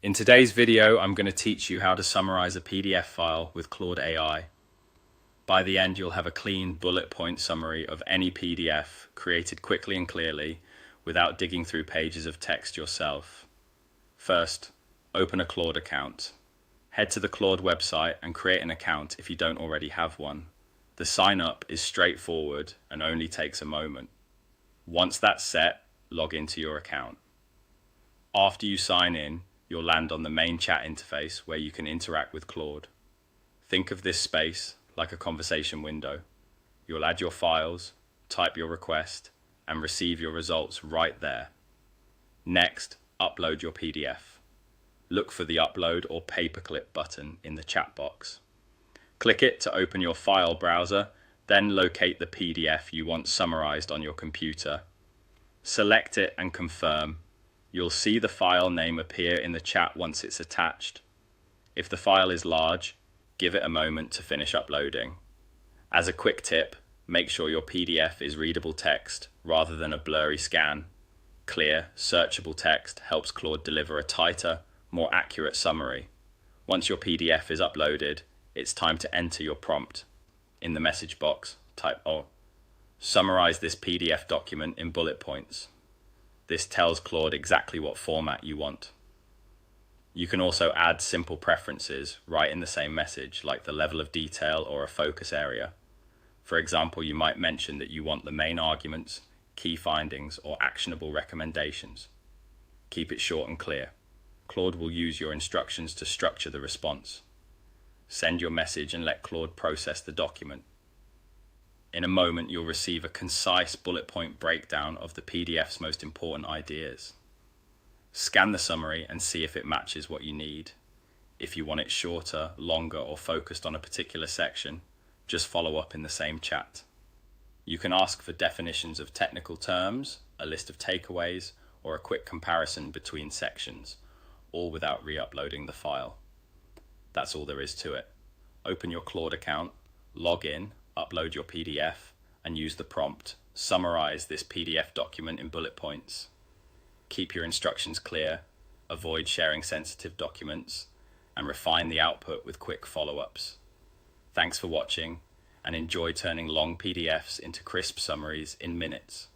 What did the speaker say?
In today's video, I'm going to teach you how to summarize a PDF file with Claude AI. By the end, you'll have a clean bullet point summary of any PDF created quickly and clearly without digging through pages of text yourself. First, open a Claude account. Head to the Claude website and create an account if you don't already have one. The sign up is straightforward and only takes a moment. Once that's set, log into your account. After you sign in, you'll land on the main chat interface where you can interact with Claude. Think of this space like a conversation window. You'll add your files, type your request, and receive your results right there. Next, upload your PDF. Look for the upload or paperclip button in the chat box. Click it to open your file browser, then locate the PDF you want summarized on your computer. Select it and confirm. You'll see the file name appear in the chat once it's attached. If the file is large, give it a moment to finish uploading. As a quick tip, make sure your PDF is readable text rather than a blurry scan. Clear, searchable text helps Claude deliver a tighter, more accurate summary. Once your PDF is uploaded, it's time to enter your prompt. In the message box, type summarize this PDF document in bullet points. This tells Claude exactly what format you want. You can also add simple preferences right in the same message, like the level of detail or a focus area. For example, you might mention that you want the main arguments, key findings, or actionable recommendations. Keep it short and clear. Claude will use your instructions to structure the response. Send your message and let Claude process the document. In a moment, you'll receive a concise bullet point breakdown of the PDF's most important ideas. Scan the summary and see if it matches what you need. If you want it shorter, longer, or focused on a particular section, just follow up in the same chat. You can ask for definitions of technical terms, a list of takeaways, or a quick comparison between sections, all without re-uploading the file. That's all there is to it. Open your Claude account, log in, upload your PDF, and use the prompt, summarize this PDF document in bullet points. Keep your instructions clear, avoid sharing sensitive documents, and refine the output with quick follow-ups. Thanks for watching, and enjoy turning long PDFs into crisp summaries in minutes.